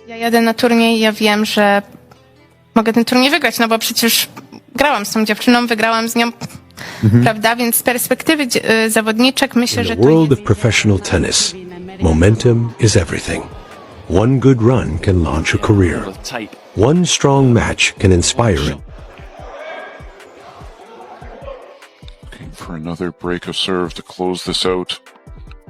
Ja jadę na turniej, ja wiem, że mogę ten turniej wygrać, no bo przecież grałam z tą dziewczyną, wygrałam z nią, prawda? Więc z perspektywy zawodniczek myślę, że In the world of professional tennis, momentum is everything. One good run can launch a career. One strong match can inspire it. Looking for another break of serve to close this out.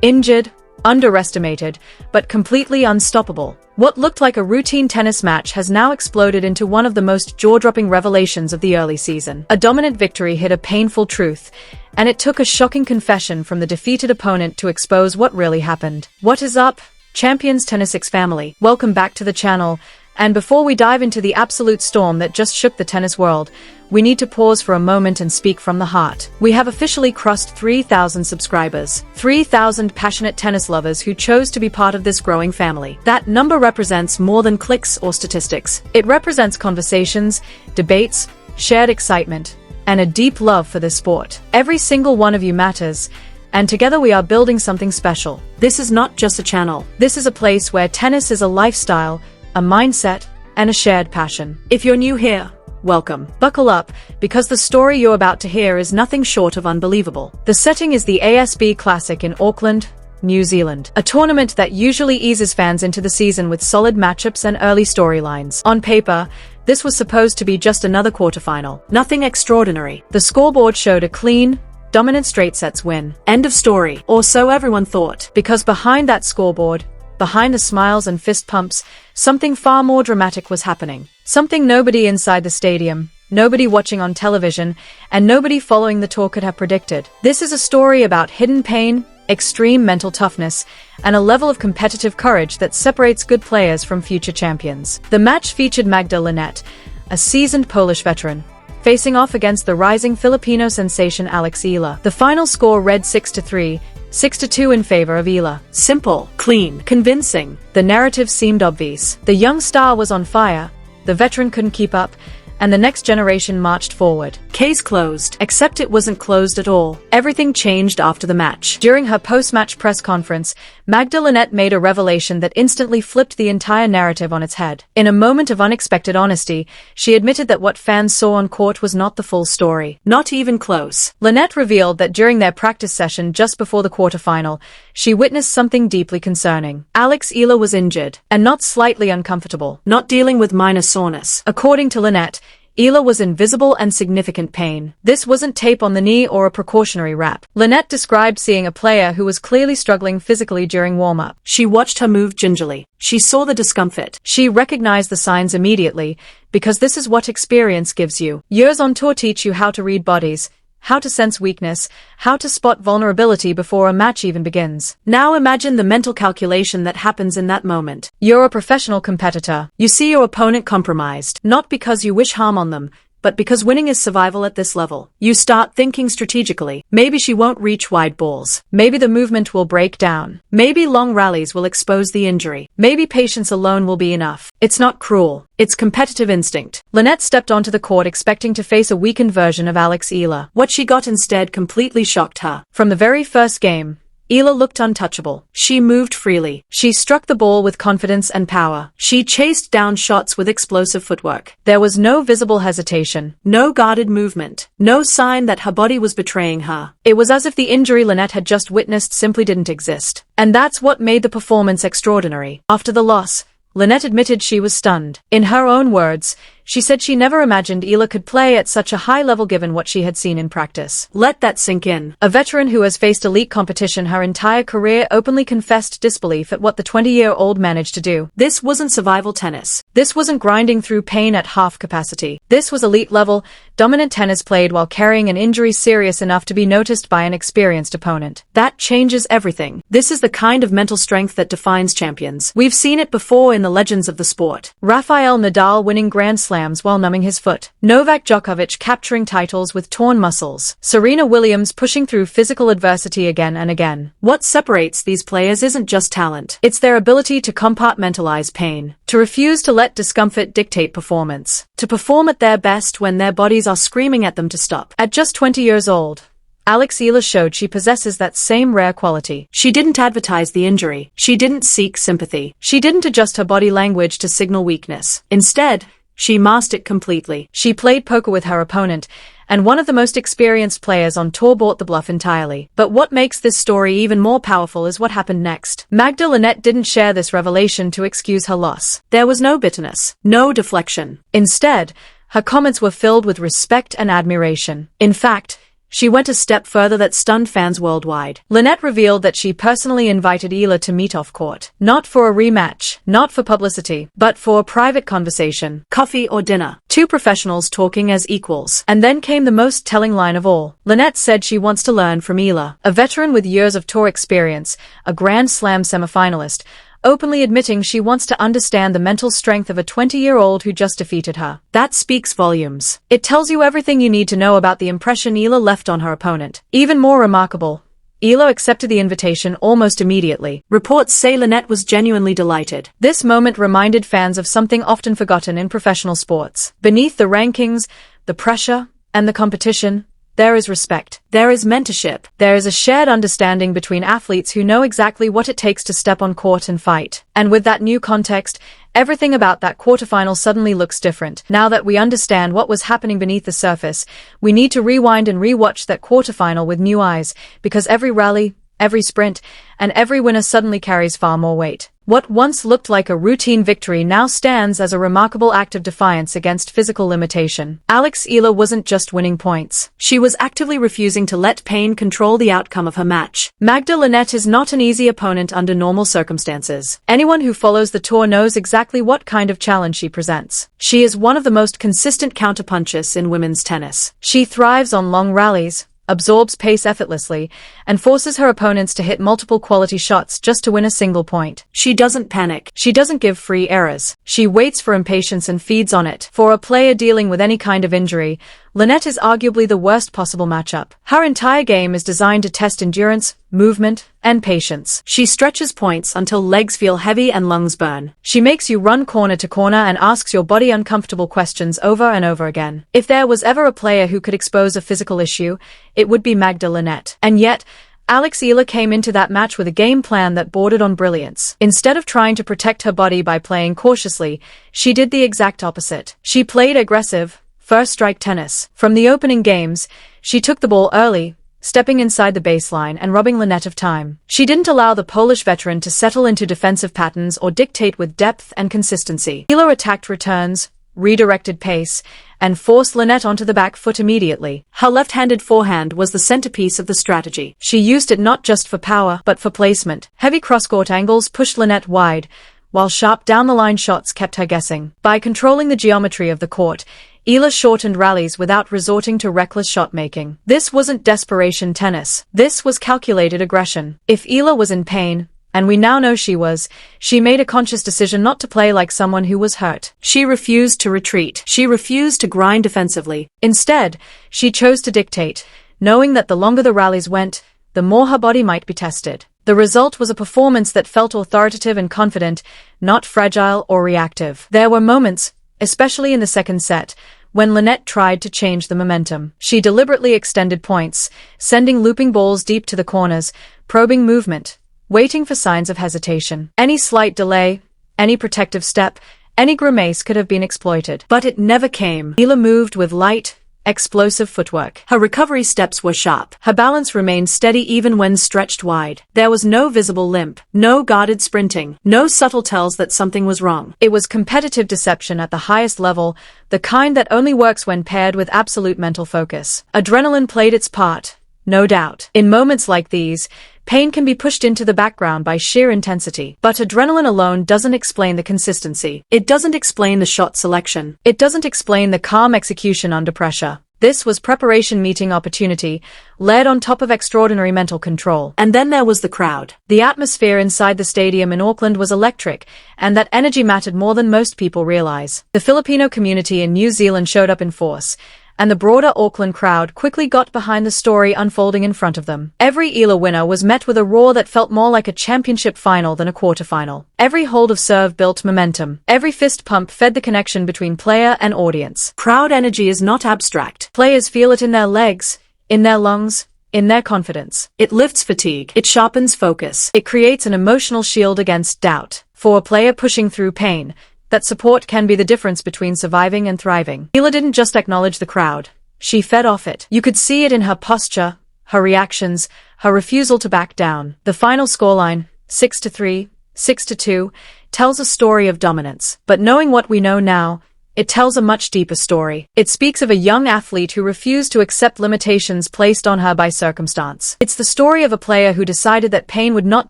Injured, underestimated, but completely unstoppable. What looked like a routine tennis match has now exploded into one of the most jaw-dropping revelations of the early season. A dominant victory hid a painful truth, and it took a shocking confession from the defeated opponent to expose what really happened. What is up, Champions Tennis X family? Welcome back to the channel. And before we dive into the absolute storm that just shook the tennis world, we need to pause for a moment and speak from the heart. We have officially crossed 3,000 subscribers, 3,000 passionate tennis lovers who chose to be part of this growing family. That number represents more than clicks or statistics. It represents conversations, debates, shared excitement, and a deep love for this sport. Every single one of you matters, and together we are building something special. This is not just a channel. This is a place where tennis is a lifestyle, a mindset, and a shared passion. If you're new here, welcome. Buckle up, because the story you're about to hear is nothing short of unbelievable. The setting is the ASB Classic in Auckland, New Zealand, a tournament that usually eases fans into the season with solid matchups and early storylines. On paper, this was supposed to be just another quarterfinal. Nothing extraordinary. The scoreboard showed a clean, dominant straight sets win. End of story. Or so everyone thought. Because behind that scoreboard, behind the smiles and fist pumps, something far more dramatic was happening. Something nobody inside the stadium, nobody watching on television, and nobody following the tour could have predicted. This is a story about hidden pain, extreme mental toughness, and a level of competitive courage that separates good players from future champions. The match featured Magda Linette, a seasoned Polish veteran, facing off against the rising Filipino sensation Alex Eala. The final score read 6-3, 6-2 in favor of Eala. Simple, clean, convincing. The narrative seemed obvious. The young star was on fire, the veteran couldn't keep up, and the next generation marched forward. Case closed. Except it wasn't closed at all. Everything changed after the match. During her post-match press conference, Magda Linette made a revelation that instantly flipped the entire narrative on its head. In a moment of unexpected honesty, she admitted that what fans saw on court was not the full story. Not even close. Linette revealed that during their practice session just before the quarterfinal, she witnessed something deeply concerning. Alex Eala was injured, and not slightly uncomfortable, not dealing with minor soreness. According to Linette, Eala was in visible and significant pain. This wasn't tape on the knee or a precautionary wrap. Linette described seeing a player who was clearly struggling physically during warm-up. She watched her move gingerly. She saw the discomfort. She recognized the signs immediately, because this is what experience gives you. Years on tour teach you how to read bodies, how to sense weakness, how to spot vulnerability before a match even begins. Now imagine the mental calculation that happens in that moment. You're a professional competitor. You see your opponent compromised, not because you wish harm on them, but because winning is survival at this level. You start thinking strategically. Maybe she won't reach wide balls. Maybe the movement will break down. Maybe long rallies will expose the injury. Maybe patience alone will be enough. It's not cruel. It's competitive instinct. Linette stepped onto the court expecting to face a weakened version of Alex Eala. What she got instead completely shocked her. From the very first game, Eala looked untouchable. She moved freely. She struck the ball with confidence and power. She chased down shots with explosive footwork. There was no visible hesitation, no guarded movement, no sign that her body was betraying her. It was as if the injury Linette had just witnessed simply didn't exist. And that's what made the performance extraordinary. After the loss, Linette admitted she was stunned. In her own words, she said she never imagined Eala could play at such a high level given what she had seen in practice. Let that sink in. A veteran who has faced elite competition her entire career openly confessed disbelief at what the 20-year-old managed to do. This wasn't survival tennis. This wasn't grinding through pain at half capacity. This was elite level, dominant tennis played while carrying an injury serious enough to be noticed by an experienced opponent. That changes everything. This is the kind of mental strength that defines champions. We've seen it before in the legends of the sport. Rafael Nadal winning Grand Slams while numbing his foot. Novak Djokovic capturing titles with torn muscles. Serena Williams pushing through physical adversity again and again. What separates these players isn't just talent. It's their ability to compartmentalize pain, to refuse to let discomfort dictate performance, to perform at their best when their bodies are screaming at them to stop. At just 20 years old, Alex Eala showed she possesses that same rare quality. She didn't advertise the injury. She didn't seek sympathy. She didn't adjust her body language to signal weakness. Instead, she masked it completely. She played poker with her opponent, and one of the most experienced players on tour bought the bluff entirely. But what makes this story even more powerful is what happened next. Magda Linette didn't share this revelation to excuse her loss. There was no bitterness, no deflection. Instead, her comments were filled with respect and admiration. In fact, she went a step further that stunned fans worldwide. Linette revealed that she personally invited Eala to meet off-court. Not for a rematch, not for publicity, but for a private conversation, coffee or dinner. Two professionals talking as equals. And then came the most telling line of all. Linette said she wants to learn from Eala, a veteran with years of tour experience, a Grand Slam semifinalist, openly admitting she wants to understand the mental strength of a 20-year-old who just defeated her. That speaks volumes. It tells you everything you need to know about the impression Eala left on her opponent. Even more remarkable, Eala accepted the invitation almost immediately. Reports say Linette was genuinely delighted. This moment reminded fans of something often forgotten in professional sports. Beneath the rankings, the pressure, and the competition, there is respect. There is mentorship. There is a shared understanding between athletes who know exactly what it takes to step on court and fight. And with that new context, everything about that quarterfinal suddenly looks different. Now that we understand what was happening beneath the surface, we need to rewind and rewatch that quarterfinal with new eyes, because every rally, every sprint, and every winner suddenly carries far more weight. What once looked like a routine victory now stands as a remarkable act of defiance against physical limitation. Alex Eala wasn't just winning points. She was actively refusing to let pain control the outcome of her match. Magda Linette is not an easy opponent under normal circumstances. Anyone who follows the tour knows exactly what kind of challenge she presents. She is one of the most consistent counterpunchers in women's tennis. She thrives on long rallies, absorbs pace effortlessly, and forces her opponents to hit multiple quality shots just to win a single point. She doesn't panic. She doesn't give free errors. She waits for impatience and feeds on it. For a player dealing with any kind of injury, Linette is arguably the worst possible matchup. Her entire game is designed to test endurance, movement, and patience. She stretches points until legs feel heavy and lungs burn. She makes you run corner to corner and asks your body uncomfortable questions over and over again. If there was ever a player who could expose a physical issue, it would be Magda Linette. And yet, Alex Eala came into that match with a game plan that bordered on brilliance. Instead of trying to protect her body by playing cautiously, she did the exact opposite. She played aggressive, first-strike tennis. From the opening games, she took the ball early, stepping inside the baseline and robbing Linette of time. She didn't allow the Polish veteran to settle into defensive patterns or dictate with depth and consistency. Eala attacked returns, redirected pace, and forced Linette onto the back foot immediately. Her left-handed forehand was the centerpiece of the strategy. She used it not just for power, but for placement. Heavy cross-court angles pushed Linette wide, while sharp down-the-line shots kept her guessing. By controlling the geometry of the court, Eala shortened rallies without resorting to reckless shot-making. This wasn't desperation tennis. This was calculated aggression. If Eala was in pain, and we now know she was, she made a conscious decision not to play like someone who was hurt. She refused to retreat. She refused to grind defensively. Instead, she chose to dictate, knowing that the longer the rallies went, the more her body might be tested. The result was a performance that felt authoritative and confident, not fragile or reactive. There were moments, especially in the second set, when Linette tried to change the momentum. She deliberately extended points, sending looping balls deep to the corners, probing movement, waiting for signs of hesitation. Any slight delay, any protective step, any grimace could have been exploited. But it never came. Eala moved with light, explosive footwork. Her recovery steps were sharp. Her balance remained steady even when stretched wide. There was no visible limp, no guarded sprinting, no subtle tells that something was wrong. It was competitive deception at the highest level, the kind that only works when paired with absolute mental focus. Adrenaline played its part, no doubt. In moments like these, pain can be pushed into the background by sheer intensity. But adrenaline alone doesn't explain the consistency. It doesn't explain the shot selection. It doesn't explain the calm execution under pressure. This was preparation meeting opportunity, layered on top of extraordinary mental control. And then there was the crowd. The atmosphere inside the stadium in Auckland was electric, and that energy mattered more than most people realize. The Filipino community in New Zealand showed up in force, and the broader Auckland crowd quickly got behind the story unfolding in front of them. Every Eala winner was met with a roar that felt more like a championship final than a quarterfinal. Every hold of serve built momentum. Every fist pump fed the connection between player and audience. Crowd energy is not abstract. Players feel it in their legs, in their lungs, in their confidence. It lifts fatigue. It sharpens focus. It creates an emotional shield against doubt. For a player pushing through pain, that support can be the difference between surviving and thriving. Eala didn't just acknowledge the crowd. She fed off it. You could see it in her posture, her reactions, her refusal to back down. The final scoreline, 6-3, 6-2, tells a story of dominance. But knowing what we know now, it tells a much deeper story. It speaks of a young athlete who refused to accept limitations placed on her by circumstance. It's the story of a player who decided that pain would not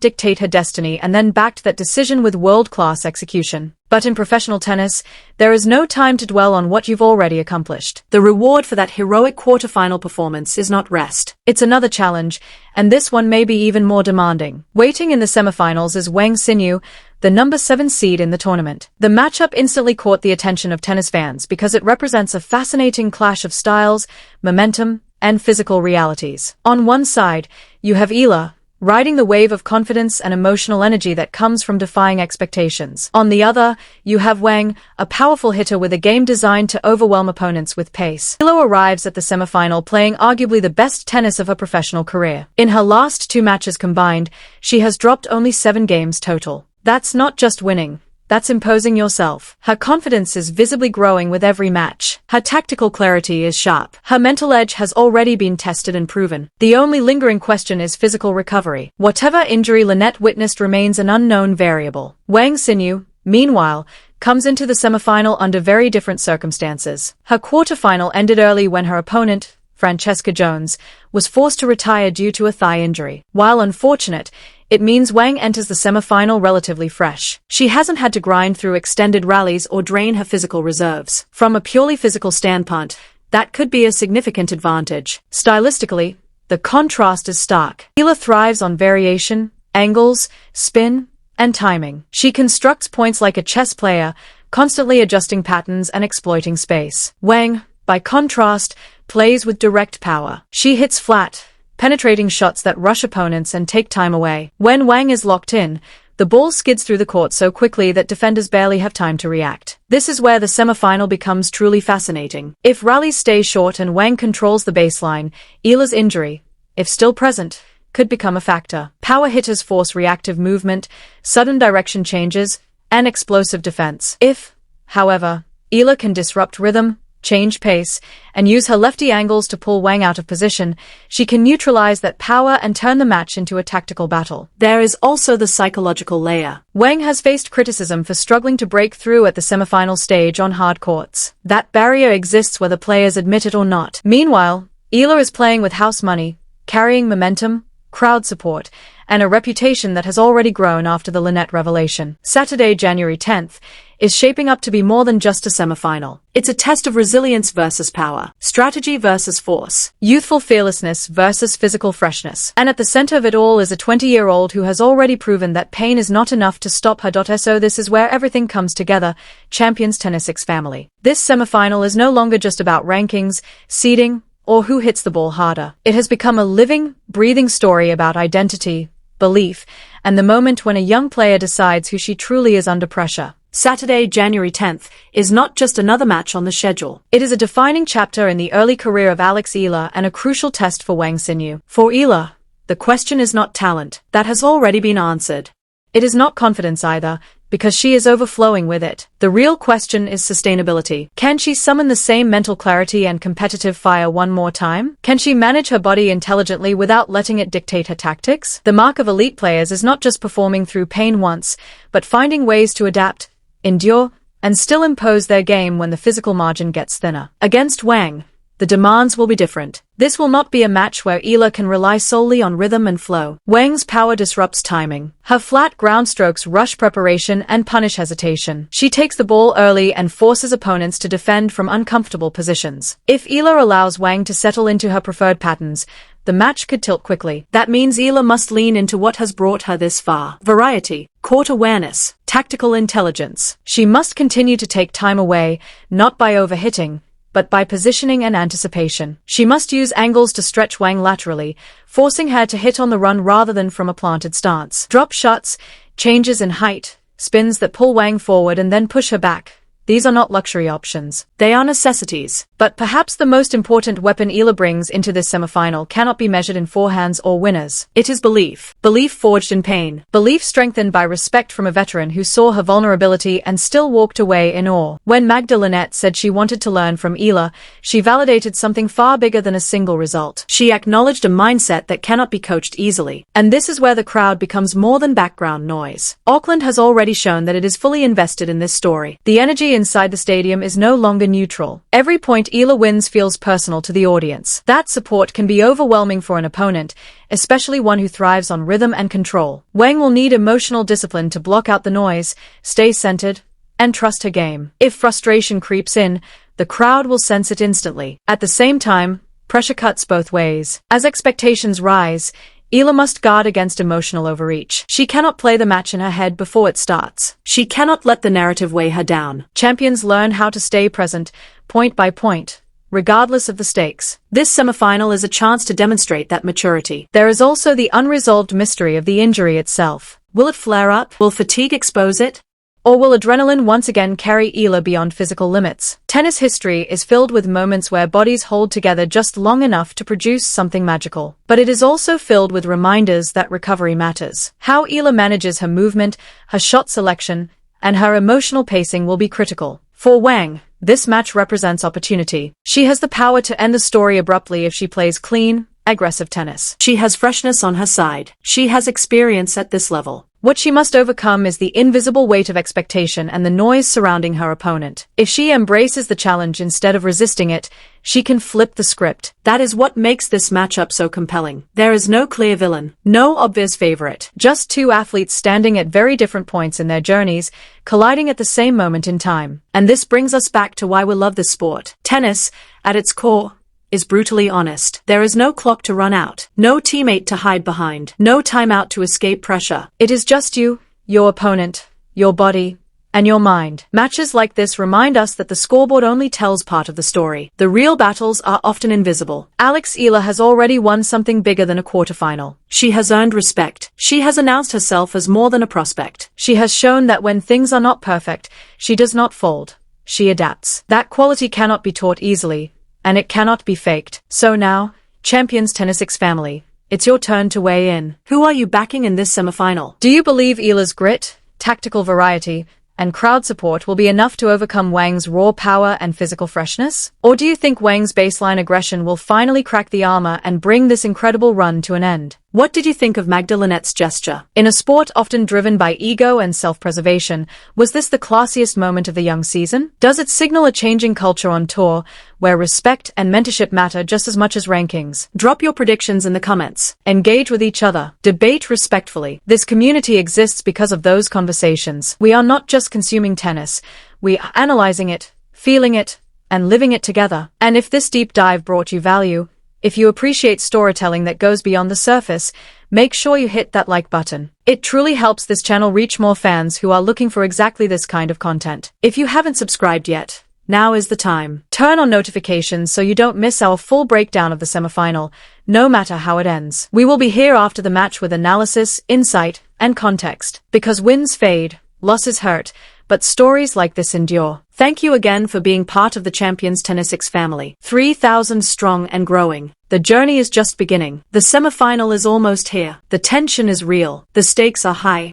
dictate her destiny and then backed that decision with world-class execution. But in professional tennis, there is no time to dwell on what you've already accomplished. The reward for that heroic quarterfinal performance is not rest. It's another challenge, and this one may be even more demanding. Waiting in the semifinals is Wang Xinyu, the number 7 seed in the tournament. The matchup instantly caught the attention of tennis fans because it represents a fascinating clash of styles, momentum, and physical realities. On one side, you have Eala, riding the wave of confidence and emotional energy that comes from defying expectations. On the other, you have Wang, a powerful hitter with a game designed to overwhelm opponents with pace. Eala arrives at the semifinal playing arguably the best tennis of her professional career. In her last 2 matches combined, she has dropped only 7 games total. That's not just winning. That's imposing yourself. Her confidence is visibly growing with every match. Her tactical clarity is sharp. Her mental edge has already been tested and proven. The only lingering question is physical recovery. Whatever injury Linette witnessed remains an unknown variable. Wang Xinyu, meanwhile, comes into the semifinal under very different circumstances. Her quarterfinal ended early when her opponent, Francesca Jones, was forced to retire due to a thigh injury. While unfortunate, it means Wang enters the semifinal relatively fresh. She hasn't had to grind through extended rallies or drain her physical reserves. From a purely physical standpoint, that could be a significant advantage. Stylistically, the contrast is stark. Eala thrives on variation, angles, spin, and timing. She constructs points like a chess player, constantly adjusting patterns and exploiting space. Wang, by contrast, plays with direct power. She hits flat, penetrating shots that rush opponents and take time away. When Wang is locked in, the ball skids through the court so quickly that defenders barely have time to react. This is where the semifinal becomes truly fascinating. If rallies stay short and Wang controls the baseline, Eala's injury, if still present, could become a factor. Power hitters force reactive movement, sudden direction changes, and explosive defense. If, however, Eala can disrupt rhythm, change pace, and use her lefty angles to pull Wang out of position, she can neutralize that power and turn the match into a tactical battle. There is also the psychological layer. Wang has faced criticism for struggling to break through at the semifinal stage on hard courts. That barrier exists whether players admit it or not. Meanwhile, Eala is playing with house money, carrying momentum, crowd support, and a reputation that has already grown after the Linette revelation. Saturday, January 10th, is shaping up to be more than just a semifinal. It's a test of resilience versus power, strategy versus force, youthful fearlessness versus physical freshness. And at the center of it all is a 20-year-old who has already proven that pain is not enough to stop her. So this is where everything comes together, Champions Tennis X family. This semifinal is no longer just about rankings, seeding, or who hits the ball harder. It has become a living, breathing story about identity, belief, and the moment when a young player decides who she truly is under pressure. Saturday, January 10th, is not just another match on the schedule. It is a defining chapter in the early career of Alex Eala and a crucial test for Wang Xinyu. For Eala, the question is not talent. That has already been answered. It is not confidence either, because she is overflowing with it. The real question is sustainability. Can she summon the same mental clarity and competitive fire one more time? Can she manage her body intelligently without letting it dictate her tactics? The mark of elite players is not just performing through pain once, but finding ways to adapt, endure, and still impose their game when the physical margin gets thinner. Against Wang, the demands will be different. This will not be a match where Eala can rely solely on rhythm and flow. Wang's power disrupts timing. Her flat ground strokes rush preparation and punish hesitation. She takes the ball early and forces opponents to defend from uncomfortable positions. If Eala allows Wang to settle into her preferred patterns, the match could tilt quickly. That means Eala must lean into what has brought her this far. Variety, court awareness, tactical intelligence. She must continue to take time away, not by overhitting, but by positioning and anticipation. She must use angles to stretch Wang laterally, forcing her to hit on the run rather than from a planted stance. Drop shots, changes in height, spins that pull Wang forward and then push her back, these are not luxury options. They are necessities. But perhaps the most important weapon Eala brings into this semifinal cannot be measured in forehands or winners. It is belief. Belief forged in pain. Belief strengthened by respect from a veteran who saw her vulnerability and still walked away in awe. When Magda Linette said she wanted to learn from Eala, she validated something far bigger than a single result. She acknowledged a mindset that cannot be coached easily. And this is where the crowd becomes more than background noise. Auckland has already shown that it is fully invested in this story. The energy inside the stadium is no longer neutral. Every point Eala wins feels personal to the audience. That support can be overwhelming for an opponent, especially one who thrives on rhythm and control. Wang will need emotional discipline to block out the noise, stay centered, and trust her game. If frustration creeps in, the crowd will sense it instantly. At the same time, pressure cuts both ways. As expectations rise, Eala must guard against emotional overreach. She cannot play the match in her head before it starts. She cannot let the narrative weigh her down. Champions learn how to stay present, point by point, regardless of the stakes. This semifinal is a chance to demonstrate that maturity. There is also the unresolved mystery of the injury itself. Will it flare up? Will fatigue expose it? Or will adrenaline once again carry Eala beyond physical limits? Tennis history is filled with moments where bodies hold together just long enough to produce something magical. But it is also filled with reminders that recovery matters. How Eala manages her movement, her shot selection, and her emotional pacing will be critical. For Wang, this match represents opportunity. She has the power to end the story abruptly if she plays clean, aggressive tennis. She has freshness on her side. She has experience at this level. What she must overcome is the invisible weight of expectation and the noise surrounding her opponent. If she embraces the challenge instead of resisting it, she can flip the script. That is what makes this matchup so compelling. There is no clear villain, no obvious favorite. Just two athletes standing at very different points in their journeys, colliding at the same moment in time. And this brings us back to why we love this sport. Tennis, at its core, is brutally honest. There is no clock to run out, no teammate to hide behind, no timeout to escape pressure. It is just you, your opponent, your body, and your mind. Matches like this remind us that the scoreboard only tells part of the story. The real battles are often invisible. Alex Eala has already won something bigger than a quarterfinal. She has earned respect. She has announced herself as more than a prospect. She has shown that when things are not perfect, she does not fold. She adapts. That quality cannot be taught easily, and it cannot be faked. So now, Champions Tennis X family, it's your turn to weigh in. Who are you backing in this semifinal? Do you believe Eala's grit, tactical variety, and crowd support will be enough to overcome Wang's raw power and physical freshness? Or do you think Wang's baseline aggression will finally crack the armor and bring this incredible run to an end? What did you think of Magda Linette's gesture? In a sport often driven by ego and self-preservation, was this the classiest moment of the young season? Does it signal a changing culture on tour, where respect and mentorship matter just as much as rankings? Drop your predictions in the comments. Engage with each other. Debate respectfully. This community exists because of those conversations. We are not just consuming tennis, we are analyzing it, feeling it, and living it together. And if this deep dive brought you value, if you appreciate storytelling that goes beyond the surface, make sure you hit that like button. It truly helps this channel reach more fans who are looking for exactly this kind of content. If you haven't subscribed yet, now is the time. Turn on notifications so you don't miss our full breakdown of the semifinal, no matter how it ends. We will be here after the match with analysis, insight, and context. Because wins fade, losses hurt, but stories like this endure. Thank you again for being part of the Champions Tennis X family. 3,000 strong and growing. The journey is just beginning. The semifinal is almost here. The tension is real. The stakes are high.